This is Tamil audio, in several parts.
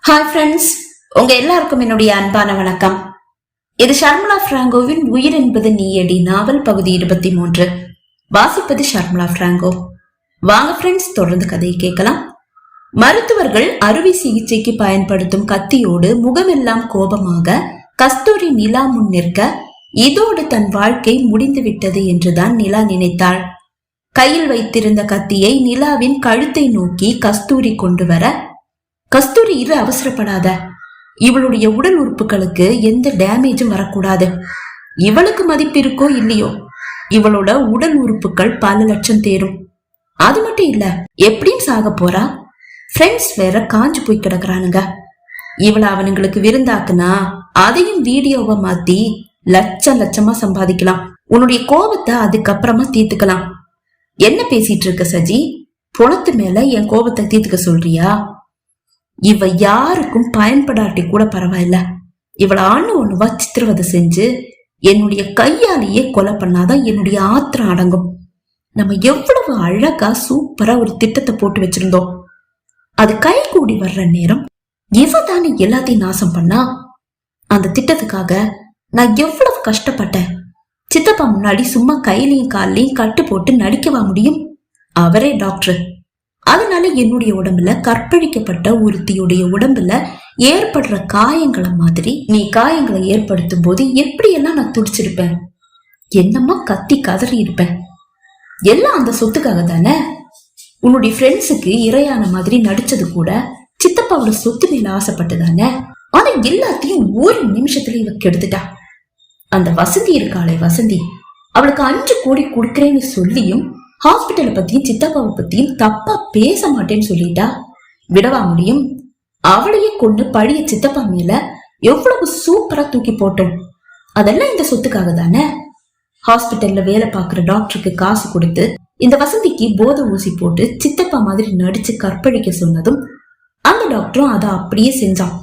ஹாய் ஃப்ரெண்ட்ஸ், உங்க எல்லாருக்கும் என்னுடைய அன்பான வணக்கம். இது ஷர்மிளா பிராங்கோவின் உயிர் என்பது நீயடி நாவல் பகுதி 23. வாசிப்பது ஷர்மிளா பிராங்கோ. வாங்க ஃப்ரெண்ட்ஸ், தொடர்ந்து கதையை கேட்கலாம். மருத்துவர்கள் அறுவை சிகிச்சைக்கு பயன்படுத்தும் கத்தியோடு முகமெல்லாம் கோபமாக கஸ்தூரி நிலா முன் நிற்க, இதோடு தன் வாழ்க்கை முடிந்து விட்டது என்றுதான் நிலா நினைத்தாள். கையில் வைத்திருந்த கத்தியை நிலாவின் கழுத்தை நோக்கி கஸ்தூரி கொண்டு வர, கஸ்தூரி இரு, அவசரப்படாத. இவளுடைய உடல் உறுப்புகளுக்கு எந்த டேமேஜும் வரக்கூடாது. இவளுக்கு மதிப்பு இருக்கோ இல்லையோ, இவளோட உடல் உறுப்புகள் பல லட்சம் தேரும். அது மட்டும் இல்ல, எப்படியும் சாக போறா. ஃப்ரெண்ட்ஸ் வேற காஞ்சு போய் கிடக்குறானுங்க. இவளை அவனுங்களுக்கு விருந்தாக்குனா அதையும் வீடியோவை மாத்தி லட்சம் லட்சமா சம்பாதிக்கலாம். உன்னுடைய கோபத்தை அதுக்கப்புறமா தீர்த்துக்கலாம். என்ன பேசிட்டு இருக்க சஜி? பொணத்து மேல என் கோபத்தை தீர்த்துக்க சொல்றியா? இவ யாருக்கும் பயன்படாட்டி கூட பரவாயில்ல. இவள ஒண்ணுவா சித்திரவதை செஞ்சு என்னுடைய கையாலேயே கொலை பண்ணாதான் என்னுடைய ஆத்திரம் அடங்கும். நம்ம எவ்வளவு அழகா சூப்பரா ஒரு திட்டத்தை போட்டு வச்சிருந்தோம். அது கை கூடி வர்ற நேரம் இவ தானே எல்லாத்தையும் நாசம் பண்ணா. அந்த திட்டத்துக்காக நான் எவ்வளவு கஷ்டப்பட்டேன். சித்தப்பா முன்னாடி சும்மா கையிலையும் காலையும் கட்டு போட்டு நடிக்கவா முடியும்? அவரே டாக்டர். அதனால என்னுடைய உடம்புல கற்பழிக்கப்பட்ட ஒருத்தியுடைய உடம்புல ஏற்படுற காயங்களை மாதிரி நீ காயங்களை ஏற்படுத்தும் போது எப்படியெல்லாம் நான் துடிச்சிருப்பேன். என்னம்மா கத்தி கதறி இருப்பேன். எல்லாம் அந்த சொத்துக்காக தானே. உன்னுடைய ஃப்ரெண்ட்ஸுக்கு இரையான மாதிரி நடிச்சது கூட சித்தப்பாவோட சொத்து மேல ஆசைப்பட்டு தானே. ஆனா எல்லாத்தையும் ஒரு நிமிஷத்துல இவ கெடுத்துட்டா. அந்த வசந்தி இருக்காளே வசந்தி, அவளுக்கு 5 கோடி கொடுக்கறேன்னு சொல்லியும் ஹாஸ்பிட்டலை பத்தியும் சித்தப்பாவை பத்தியும் தப்பா பேச மாட்டேன்னு சொல்லிட்டா. விடவா முடியும்? அவளையே கொண்டு பழைய சித்தப்பா மேல எவ்வளவு சூப்பரா தூக்கி போட்டோம். அதெல்லாம் இந்த சொத்துக்காக தானே. ஹாஸ்பிட்டல்ல வேலை பாக்குற டாக்டருக்கு காசு கொடுத்து இந்த வசந்திக்கு போதை ஊசி போட்டு சித்தப்பா மாதிரி நடிச்சு கற்பழிக்க சொன்னதும் அந்த டாக்டரும் அதை அப்படியே செஞ்சான்.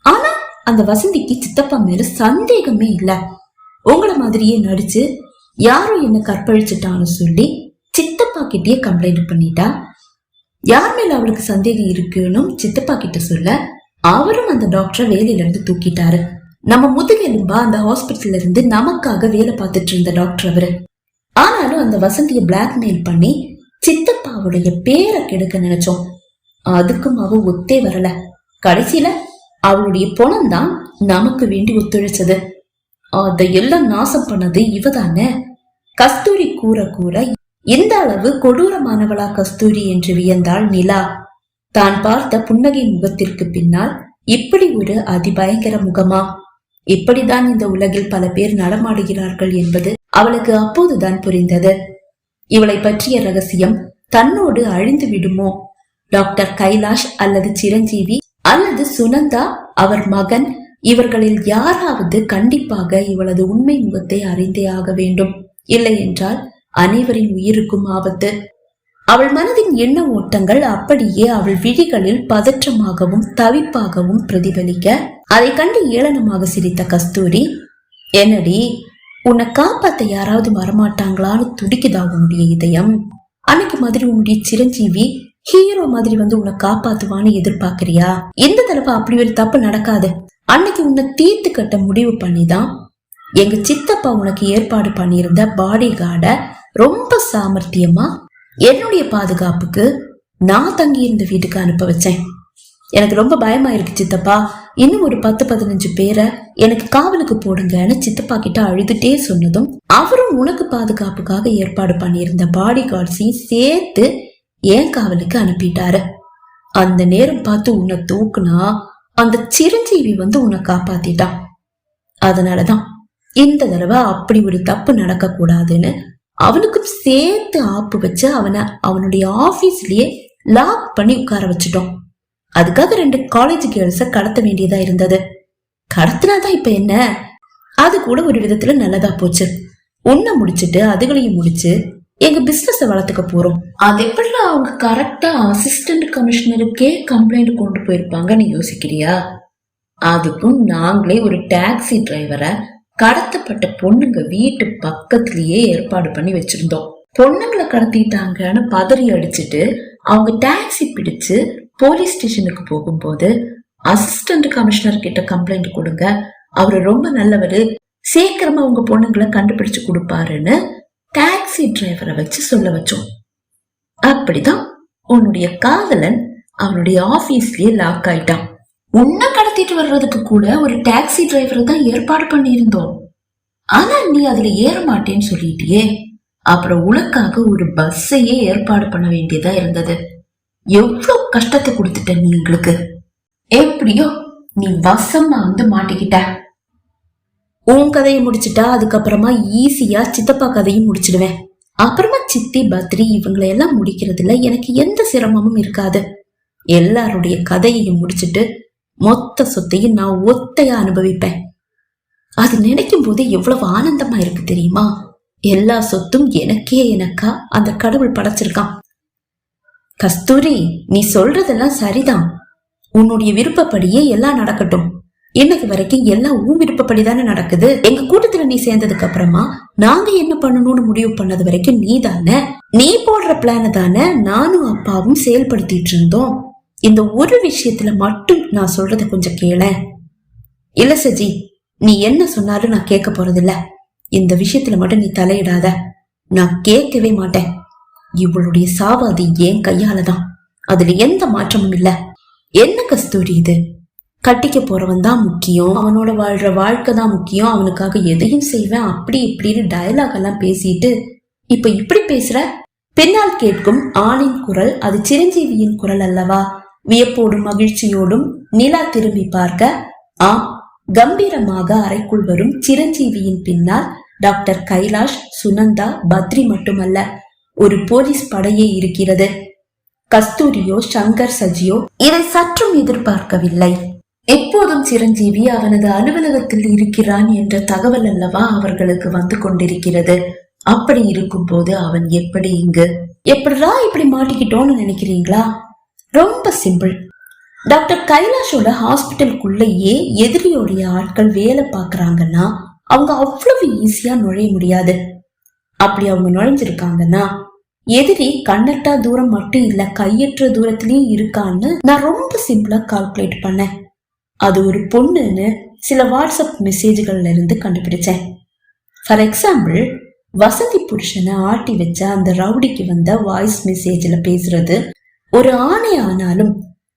ஆனா அந்த வசந்திக்கு சித்தப்பா மேல சந்தேகமே இல்ல. உங்களை மாதிரியே நடிச்சு யாரும் என்ன கற்பழிச்சுட்டான்னு சொல்லி சித்தப்பா கிட்டே கம்ப்ளைண்ட் பண்ணிட்டா. யார் மேல அவளுக்கு சந்தேகம் இருக்குன்னு சித்தப்பா கிட்ட சொல்ல, அவரும் அந்த டாக்டரை வேலையில இருந்து தூக்கிட்டாரு. நம்ம முதுகெலும்பா அந்த ஹாஸ்பிட்டல்ல இருந்து நமக்காக வேலை பார்த்துட்டு இருந்த டாக்டர் அவரு. ஆனாலும் அந்த வசந்திய பிளாக்மெயில் பண்ணி சித்தப்பாவுடைய பேரை கெடுக்க நினைச்சோம். அதுக்கும் அவ ஒத்தே வரல. கடைசியில அவளுடைய பணம் தான் நமக்கு வேண்டி ஒத்துழைச்சது. அதையெல்லாம் நாசம் பண்ணது இவதானே. கஸ்தூரி கூற கூற இந்த அளவு கொடூரமானவளா கஸ்தூரி என்று வியந்தாள் நிலா. தான் பார்த்த புன்னகை முகத்திற்கு பின்னால் இப்படி ஒரு அதிபயங்கர முகமா? இப்படிதான் இந்த உலகில் பல பேர் நடமாடுகிறார்கள் என்பது அவளுக்கு அப்போதுதான் புரிந்தது. இவளை பற்றிய ரகசியம் தன்னோடு அழிந்து விடுமோ? டாக்டர் கைலாஷ் அல்லது சிரஞ்சீவி அல்லது சுனந்தா அவர் மகன், இவர்களில் யாராவது கண்டிப்பாக இவளது உண்மை முகத்தை அறிந்தே ஆக வேண்டும். இல்லை என்றால் அனைவரின் உயிருக்கும் ஆபத்து. அவள் மனதின் எண்ண ஓட்டங்கள் அப்படியே அவள் விழிகளில் பதற்றமாகவும் தவிப்பாகவும் பிரதிபலிக்க, அதை கண்டு ஏளனமாக சிரித்த கஸ்தூரி, என்னடி உன்னை காப்பாத்த யாராவது வரமாட்டாங்களான்னு துடிக்குதா உன்னுடைய இதயம்? அன்னைக்கு மாதிரி உன்னுடைய சிரஞ்சீவி ஹீரோ மாதிரி வந்து உன்னை காப்பாத்துவான்னு எதிர்பார்க்கறியா? இந்த தடவை அப்படி ஒரு தப்பு நடக்காது. அன்னைக்கு உன்னை தீர்த்து கட்ட முடிவு பண்ணிதான் எங்க சித்தப்பா உனக்கு ஏற்பாடு பண்ணியிருந்த பாடி கார்ட ரொம்ப சாமர்த்தியமா என்னுடைய பாதுகாப்புக்கு நான் தங்கி இருந்த வீட்டுக்கு அனுப்ப வச்சேன். எனக்கு ரொம்ப பயமா இருக்கு சித்தப்பா, இன்னும் ஒரு 10-15 பேரை எனக்கு காவலுக்கு போடுங்கன்னு சித்தப்பா கிட்ட அழுதுட்டே சொன்னதும் அவரும் உனக்கு பாதுகாப்புக்காக ஏற்பாடு பண்ணியிருந்த பாடி கார்ட்ஸையும் சேர்த்து என் காவலுக்கு அனுப்பிட்டாரு. அந்த நேரம் பார்த்து உன்னை தூக்குனா அந்த சிரஞ்சீவி வந்து உன்னை காப்பாத்திட்டான். அதனாலதான் இந்த தடவை அப்படி ஒரு தப்பு நடக்க கூடாதுன்னு அவனுக்கும் சேர்த்து ஆப்பு வச்சு அவனை அவனுடைய ஆபீஸ்லயே லாக் பண்ணி உட்கார வச்சுட்டோம். அதுக்காக 2 காலேஜ் கேர்ள்ஸ கடத்த வேண்டியதா இருந்தது. கடத்தினாதான் இப்ப என்ன, அது கூட ஒரு விதத்துல நல்லதா போச்சு. உன்னை முடிச்சுட்டு அதுகளையும் முடிச்சு எங்க பிசினஸ வளர்த்துக்க போறோம். அது எப்படி அவங்க கரெக்டா அசிஸ்டன்ட் கமிஷனருக்கே கம்ப்ளைண்ட் கொண்டு போயிருப்பாங்கன்னு யோசிக்கிறியா? அதுக்கும் நாங்களே ஒரு டாக்ஸி டிரைவரை கடத்தப்பட்ட பொண்ணுங்க வீட்டு பக்கத்திலேயே ஏற்பாடு பண்ணி வச்சிருந்தோம். பொண்ணுங்களை கடத்திட்டாங்கன்னு பதறி அடிச்சுட்டு அவங்க டாக்ஸி பிடிச்சு போலீஸ் ஸ்டேஷனுக்கு போகும்போது அசிஸ்டன்ட் கமிஷனர் கிட்ட கம்ப்ளைண்ட் கொடுங்க, அவரு ரொம்ப நல்லவரு, சீக்கிரமா உங்க பொண்ணுங்களை கண்டுபிடிச்சு கொடுப்பாருன்னு டாக்ஸி டிரைவரை வச்சு சொல்ல வச்சோம். அப்படிதான் உன்னுடைய காதலன் அவனுடைய ஆபீஸ்லயே லாக் ஆயிட்டான். உன்னை கடத்திட்டு வர்றதுக்கு கூட ஒரு டாக்ஸி டிரைவரை தான் ஏற்பாடு பண்ணியிருந்தோம். ஆனா நீ அதுல ஏற மாட்டேன்னு சொல்லிட்டியே. அப்புறம் உனக்காக ஒரு பஸ்ஸையே ஏற்பாடு பண்ண வேண்டியதா இருந்தது. எவ்வளவு கஷ்டத்தை கொடுத்துட்ட நீ எங்களுக்கு. எப்படியோ நீ வசமா மாட்டிக்கிட்ட. உன் கதையை முடிச்சுட்டா அதுக்கப்புறமா ஈஸியா சித்தப்பா கதையும் முடிச்சிடுவேன். அப்புறமா சித்தி பத்ரி இவங்களை எல்லாம் முடிக்கிறதுல எனக்கு எந்த சிரமமும் இருக்காது. எல்லாருடைய கதையையும் முடிச்சுட்டு மொத்த சொத்தையும் நான் ஒத்தையா அனுபவிப்பேன். அது நினைக்கும் போது எவ்வளவு ஆனந்தமா இருக்கு தெரியுமா? எல்லா சொத்தும் எனக்கா அந்த கடவுள் படைச்சிருக்கான். கஸ்தூரி, நீ சொல்றதெல்லாம் சரிதான். உன்னுடைய விருப்பப்படியே எல்லாம் நடக்கட்டும். இன்னைக்கு வரைக்கும் எல்லாம் உன் விருப்பப்படிதானே நடக்குது. எங்க கூட்டத்துல நீ சேர்ந்ததுக்கு அப்புறமா நாங்க என்ன பண்ணணும்னு முடிவு பண்ணது வரைக்கும் நீ தானே, நீ போடுற பிளான தானே நானும் அப்பாவும் செயல்படுத்திட்டு இருந்தோம். இந்த ஒரு விஷயத்துல மட்டும் நான் சொல்றத கொஞ்சம் கேள. இல்ல சஜி, நீ என்ன சொன்னாலும் நான் கேட்க போறதில்ல. இந்த விஷயத்துல மட்டும் நீ தலையிடாத. நான் கேட்கவே மாட்டேன். இவளுடைய சாவாதி ஏன் கையாலதான், அதுல எந்த மாற்றமும் இல்ல. என்ன கஸ்தூரி இது? கட்டிக்க போறவன் தான் முக்கியம், அவனோட வாழ்ற வாழ்க்கை தான் முக்கியம், அவனுக்காக எதையும் செய்வேன் அப்படி இப்படின்னு டயலாக் எல்லாம் பேசிட்டு இப்ப இப்படி பேசுற. பின்னால் கேட்கும் ஆணின் குரல் அது சிரஞ்சீவியின் குரல் அல்லவா? வியப்போடும் மகிழ்ச்சியோடும் நிலா திரும்பி பார்க்க, ஆம், கம்பீரமாக அறைக்குள் வரும் சிரஞ்சீவியின் பின்னால் டாக்டர் கைலாஷ், சுனந்தா, பத்ரி மட்டுமல்ல, ஒரு போலீஸ் படையே இருக்கிறது. கஸ்தூரியோ சங்கர் சஜியோ இதை சற்றும் எதிர்பார்க்கவில்லை. எப்போதும் சிரஞ்சீவி அவனது அலுவலகத்தில் இருக்கிறான் என்ற தகவல் அல்லவா அவர்களுக்கு வந்து கொண்டிருக்கிறது. அப்படி இருக்கும் போது அவன் எப்படி இங்கு? எப்படா இப்படி மாட்டிக்கிட்டோன்னு நினைக்கிறீங்களா? ரொம்ப சிம்பிள். டாக்டர் கைலாஷோட ஹாஸ்பிட்டலுக்குள்ளேயே எதிரியோடைய ஆட்கள் வேலை பாக்குறாங்கன்னா அவங்க அவ்வளவு ஈஸியா நுழைய முடியாது. அப்படி அவங்க நுழைஞ்சிருக்காங்கன்னா எதிரி கண்ணட்டா தூரம் மட்டும் இல்ல, கையற்ற தூரத்திலயும் இருக்கான்னு நான் ரொம்ப சிம்பிளா கால்குலேட் பண்ணேன். அது ஒரு பொண்ணுன்னு சில வாட்ஸ்அப் மெசேஜ்கள்ல இருந்து கண்டுபிடிச்சேன். ஃபார் எக்ஸாம்பிள், வசந்தி புருஷனை ஆட்டி வச்ச அந்த ரவுடிக்கு வந்த வாய்ஸ் மெசேஜ்ல பேசுறது ஒரு ஆணை ஆனாலும்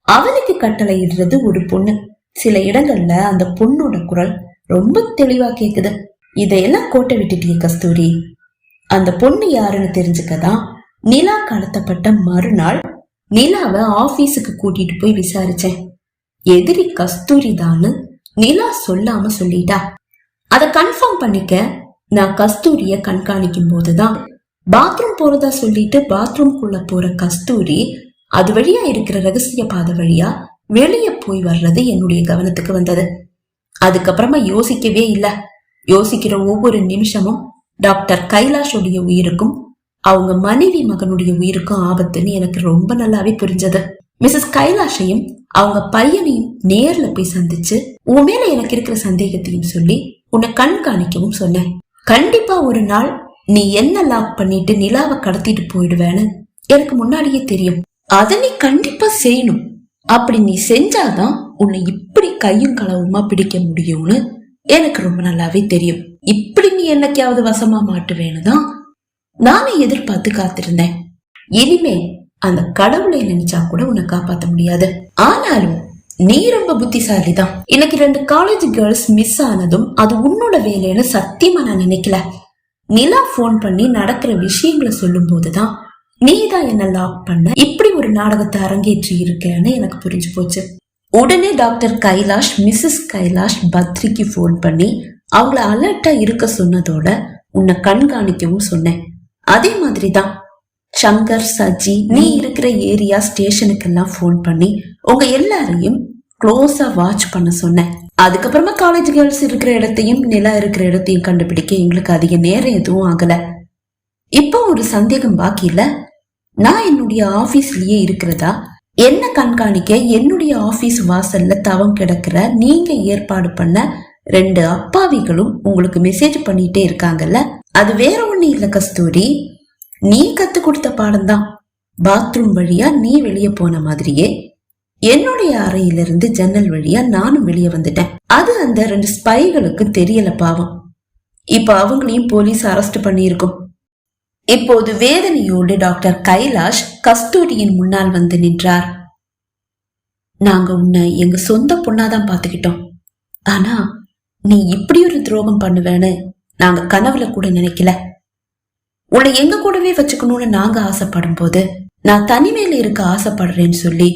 அவனுக்கு கட்டளை இடுறது ஒரு பொண்ணு. சில இடங்கள்ல அந்த பொண்ணோட குரல் ரொம்ப தெளிவா கேக்குது. இதையெல்லாம் கோட்டை விட்டுட்டிய கஸ்தூரி. அந்த பொண்ணு யாருன்னு தெரிஞ்சுக்கதான் நிலா கடத்தப்பட்ட மறுநாள் நிலாவை ஆபீஸுக்கு கூட்டிட்டு போய் விசாரிச்சேன். எதிரி கஸ்தூரி தான்னு நிலா சொல்லாம சொல்லிட்டா. அத கன்ஃபார்ம் பண்ணிக்க நான் கஸ்தூரிய கண்காணிக்கும் போதுதான் பாத்ரூம் போறதா சொல்லிட்டு பாத்ரூம்குள்ள போற கஸ்தூரி அது வழியா இருக்கிற ரகசிய பாதை வழியா வெளியே போய் வர்றது என்னுடைய கவனத்துக்கு வந்தது. அதுக்கப்புறமா யோசிக்கவே இல்ல. யோசிக்கிற ஒவ்வொரு நிமிஷமும் டாக்டர் கைலாஷோடைய உயிருக்கும் அவங்க மனைவி மகனுடைய உயிருக்கும் ஆபத்துன்னு எனக்கு ரொம்ப நல்லாவே புரிஞ்சது. மிஸ்ஸஸ் கைலாஷையும் அவங்க பையனையும் நேர்ல போய் சந்திச்சு உன் மேல எனக்கு இருக்கிற சந்தேகத்தையும் சொல்லி உன்னை கண்காணிக்கவும் சொன்னேன். கண்டிப்பா ஒரு நாள் நீ என்ன லாக் பண்ணிட்டு நிலாவை கடத்திட்டு போயிடுவேன்னு எனக்கு முன்னாடியே தெரியும். அதை நீ கண்டிப்பா செய்யணும். அப்படி நீ செஞ்சாதான் உன்னை இப்படி கையும் களவுமா பிடிக்க முடியும்னு எனக்கு ரொம்ப நல்லாவே தெரியும். இப்படி நீ என்னைக்காவது வசமா மாட்டுவேன்னுதான் நானே எதிர்பார்த்து காத்திருந்தேன். இனிமே அந்த கடவுளை நினைச்சா கூட உன்னை காப்பாத்த முடியாது. ஆனாலும் நீ ரொம்ப புத்திசாலிதான். இன்னைக்கு 2 காலேஜ் கேர்ள்ஸ் மிஸ் ஆனதும் அது உன்னோட வேலைன்னு சத்தியமா நான் நினைக்கல. நிலா போன் பண்ணி நடக்கிற விஷயங்களை சொல்லும் போதுதான் நீதான் என்ன லாக் பண்ண இப்படி ஒரு நாடகத்தை அரங்கேற்றி இருக்கேன்னு எனக்கு புரிஞ்சு போச்சு. உடனே டாக்டர் கைலாஷ் மிஸ்ஸஸ் கைலாஷ் பத்ரிக்கு போன் பண்ணி அவங்கள அலர்ட்டா இருக்க சொன்னதோட உன்னை கண்காணிக்கவும் சொன்னேன். அதே மாதிரிதான் சங்கர், சஜி, நீ இருக்கிற ஏரியா ஸ்டேஷனுக்கெல்லாம் போன் பண்ணி உங்க எல்லாரையும் க்ளோஸா வாட்ச் பண்ண சொன்னேன். அதுக்கப்புறமா காலேஜ் கேர்ள்ஸ் இருக்கிற இடத்தையும் நிலா இருக்கிற இடத்தையும் கண்டுபிடிக்க எங்களுக்கு அதிக நேரம் எதுவும் ஆகல. இப்போ ஒரு சந்தேகம் பாக்கி இல்ல. நான் என்னுடைய ஆபீஸ்லயே இருக்கிறதா, என்ன கண்காணிக்க என்னுடைய ஆபீஸ் வாசல்ல தவம் கிடக்குற நீங்க ஏற்பாடு பண்ண 2 அப்பாவிகளும் உங்களுக்கு மெசேஜ் பண்ணிட்டே இருக்காங்கல்ல, அது வேற ஒண்ணு இல்ல கஸ்தூரி, நீ கத்து கொடுத்த பாடம் தான். பாத்ரூம் வழியா நீ வெளியே போன மாதிரியே என்னுடைய அறையிலிருந்து ஜன்னல் வழியா நானும் வெளியே வந்துட்டேன். அது அந்த 2 ஸ்பைகளுக்கு தெரியல பாவம். இப்ப அவங்களையும் போலீஸ் அரெஸ்ட் பண்ணியிருக்கும். இப்போது வேதனையோடு டாக்டர் கைலாஷ் கஸ்தூரியின் முன்னால் வந்து நின்றார். நாங்க உன்னை எங்க சொந்த பொண்ணாதான் பாத்துக்கிட்டோம். ஆனா நீ இப்படி ஒரு துரோகம் பண்ணுவேன்னு நாங்க கனவுல கூட நினைக்கல. உன்னை எங்க கூடவே வச்சுக்கணும்னு நாங்க ஆசைப்படும் போது நான் தனிமையில இருக்க ஆசைப்படுறேன்னு சொல்லி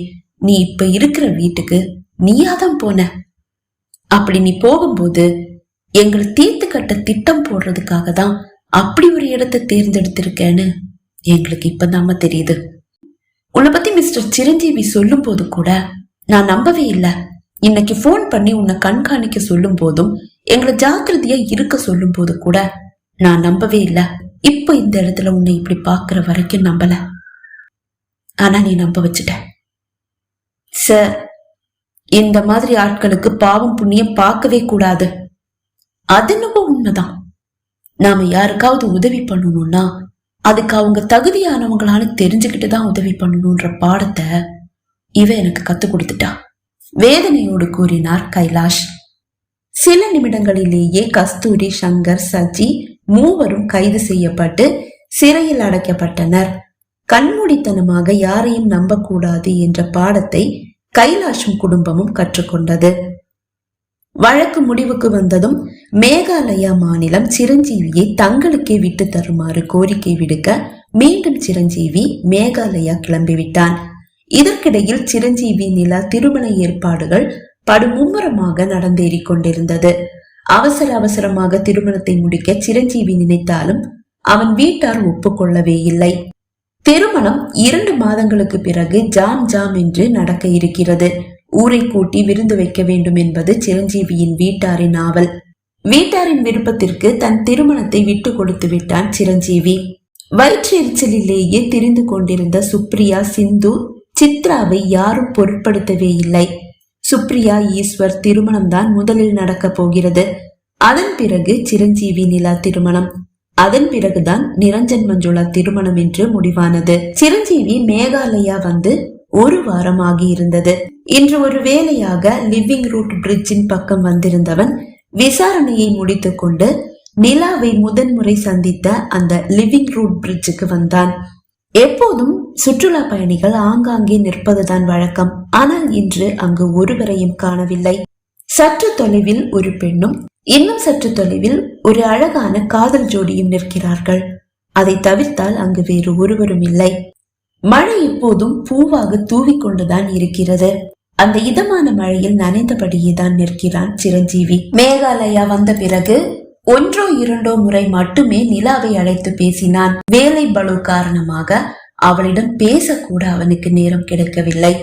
நீ இப்ப இருக்கிற வீட்டுக்கு நீயாதான் போன. அப்படி நீ போகும்போது எங்களை தீர்த்து கட்ட திட்டம் போடுறதுக்காக தான் அப்படி ஒரு இடத்தை தேர்ந்தெடுத்திருக்கேன்னு எங்களுக்கு இப்பதாம தெரியுது. உன்னை பத்தி மிஸ்டர் சிரஞ்சீவி சொல்லும் போது கூட நான் நம்பவே இல்லை. இன்னைக்கு போன் பண்ணி உன்னை கண்காணிக்க சொல்லும் போதும் எங்களை ஜாக்கிரதையா இருக்க சொல்லும் போது கூட நான் நம்பவே இல்லை. இப்ப இந்த இடத்துல உன்னை இப்படி பாக்குற வரைக்கும் நம்பல. ஆனா நீ நம்ப வச்சுட்ட. சார், இந்த மாதிரி ஆட்களுக்கு பாவம் புண்ணியம் பார்க்கவே கூடாது. அது என்னவோ உண்மைதான். நாம யாருக்காவது உதவி பண்ணணும்னா அதுக்கு அவங்க தகுதியானவங்களான்னு தெரிஞ்சுக்கிட்டுதான் உதவி பண்ணணும்ன்ற பாடத்தை இவ எனக்கு கத்து கொடுத்துட்டா. வேதனையோடு கூறினார் கைலாஷ். சில நிமிடங்களிலேயே கஸ்தூரி, சங்கர், சஜி மூவரும் கைது செய்யப்பட்டு சிறையில் அடைக்கப்பட்டனர். கண்மூடித்தனமாக யாரையும் நம்பக்கூடாது என்ற பாடத்தை கைலாஷும் குடும்பமும் கற்றுக்கொண்டது. வழக்கு முடிவுக்கு வந்ததும் மேகாலயா மாநிலம் சிரஞ்சீவியை தங்களுக்கே விட்டு தருமாறு கோரிக்கை விடுக்க மீண்டும் சிரஞ்சீவி மேகாலயா கிளம்பிவிட்டான். இதற்கிடையில் சிரஞ்சீவி நிலா திருமண ஏற்பாடுகள் படுமும்முரமாக நடந்தேறிக் கொண்டிருந்தது. அவசர அவசரமாக திருமணத்தை முடிக்க சிரஞ்சீவி நினைத்தாலும் அவன் வீட்டார் ஒப்புக்கொள்ளவே இல்லை. திருமணம் 2 மாதங்களுக்கு பிறகு ஜாம் ஜாம் என்று நடக்க இருக்கிறது. ஊரை கூட்டி விருந்து வைக்க வேண்டும் என்பது சிரஞ்சீவியின் வீட்டாரின் ஆவல். வீட்டாரின் விருப்பத்திற்கு தன் திருமணத்தை விட்டு கொடுத்து விட்டான் சிரஞ்சீவி. வயிற்றெரிச்சலிலேயே திரிந்து கொண்டிருந்த சுப்ரியா, சிந்து, சித்ராவை யாரும் பொருட்படுத்தவே இல்லை. சுப்ரியா, ஈஸ்வர் திருமணம் தான் முதலில் நடக்க போகிறது. அதன் பிறகு சிரஞ்சீவி நிலா திருமணம். அதன் பிறகுதான் நிரஞ்சன் மஞ்சுளா திருமணம் என்று முடிவானது. சிரஞ்சீவி மேகாலயா வந்து 1 வாரம் ஆகி இருந்தது. இன்று ஒரு வேலையாக லிவிங் ரூட் பிரிட்ஜின் பக்கம் வந்திருந்தவன் விசாரணையை முடித்துக் கொண்டு நிலாவை முதன்முறை சந்தித்த அந்த லிவிங் ரூட் பிரிட்ஜுக்கு வந்தான். எப்போதும் சுற்றுலா பயணிகள் ஆங்காங்கே நிற்பதுதான் வழக்கம். ஆனால் இன்று அங்கு ஒருவரையும் காணவில்லை. சற்று தொலைவில் ஒரு பெண்ணும் இன்னும் சற்று தொலைவில் ஒரு அழகான காதல் ஜோடியும் நிற்கிறார்கள். அதை தவிர்த்தால் அங்கு வேறு ஒருவரும் இல்லை. மழை இப்போதும் பூவாக தூவிக்கொண்டுதான் இருக்கிறது. அந்த இதமான மழையில் நனைந்தபடியே தான் நிற்கிறான் சிரஞ்சீவி. மேகாலயா வந்த பிறகு 1 2 முறை மட்டுமே நிலாவை அழைத்து பேசினான். வேலை பளு காரணமாக அவளிடம் பேசக்கூட அவனுக்கு நேரம் கிடைக்கவில்லை.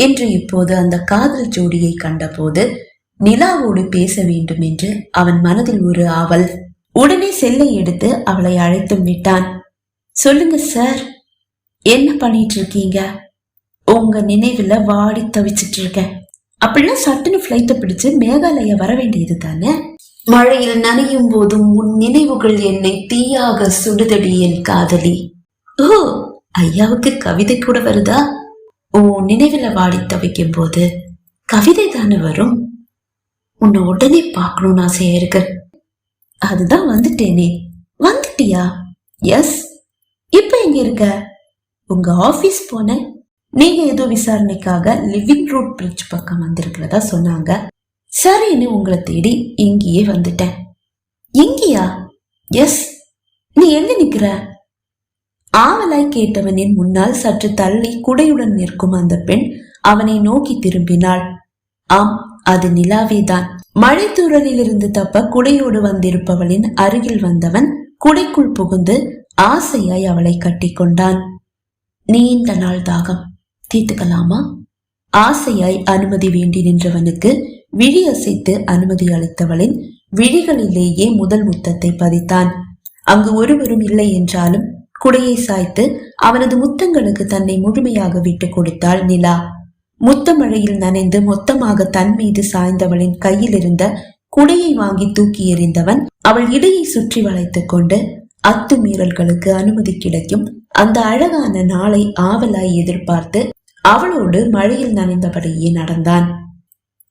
என்று இப்போது அந்த காதல் ஜோடியை கண்டபோது நிலாவோடு பேச வேண்டும் என்று அவன் மனதில் ஒரு ஆவல். உடனே செல்லை எடுத்து அவளை அழைத்தும் விட்டான். சொல்லுங்க சார், என்ன பண்ணிட்டு இருக்கீங்க? உங்க நினைவுல வாடி தவிச்சிட்டு இருக்கேன். அப்படின்னா சட்டுன்னு பிளைட்டை பிடிச்சு மேகாலயா வர வேண்டியது தானே? மழையில் நனையும் போதும் உன் நினைவுகள் என்னை தீயாக சுடுதடி என் காதலி. ஓ, ஐயாவுக்கு கவிதை கூட வருதா? உன் நினைவுல வாடி தவிக்கும் போது கவிதை தானே வரும். உன்னை உடனே பார்க்கணும்னு ஆசையா இருக்கு. அதுதான் வந்துட்டேனே. வந்துட்டியா? எஸ். இப்ப எங்க இருக்க? உங்க ஆபீஸ் போன. நீங்க ஏதோ விசாரணைக்காக லிவிங் ரூட் பிரிட்ஜ் பக்கம் வந்திருக்கிறதா சொன்னாங்க. சரின்னு உங்களை தேடி இங்கேயே வந்துட்டேன். இங்கேயா? எஸ். நீ எங்க நிக்கிற? ஆவலாய் கேட்டவனின் முன்னால் சற்று தள்ளி குடையுடன் நிற்கும் அந்த பெண் அவனை நோக்கி திரும்பினாள். ஆம், அது நிலாவேதான். மழை தூறலில் இருந்து தப்ப குடையோடு வந்திருப்பவளின் அருகில் வந்தவன் குடைக்குள் புகுந்து ஆசையாய் அவளை கட்டி கொண்டான். நீண்ட நாள் தாகம் தீர்த்துக்கலாமா? ஆசையாய் அனுமதி வேண்டி நின்றவனுக்கு விழி அசைத்து அனுமதி அளித்தவளின் விழிகளிலேயே முதல் முத்தத்தை பதித்தான். அங்கு ஒருவரும் இல்லை என்றாலும் குடையை சாய்த்து அவனது முத்தங்களுக்கு தன்னை முழுமையாக விட்டு கொடுத்தாள் நிலா. முத்த மழையில் நனைந்து மொத்தமாக தன் மீது சாய்ந்தவளின் கையில் இருந்த குடையை வாங்கி தூக்கி எறிந்தவன் அவள் இடையை சுற்றி வளைத்துக் கொண்டு அத்துமீறல்களுக்கு அனுமதி கிடைக்கும் அந்த அழகான நாளை ஆவலாய் எதிர்பார்த்து அவளோடு மழையில் நனைந்தபடியே நடந்தான்.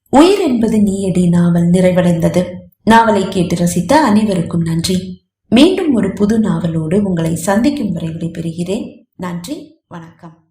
உயிர் என்பது நீயடி நாவல் நிறைவடைந்தது. நாவலை கேட்டு ரசித்த அனைவருக்கும் நன்றி. மீண்டும் ஒரு புது நாவலோடு உங்களை சந்திக்கும் வரை விடைபெறுகிறேன். நன்றி, வணக்கம்.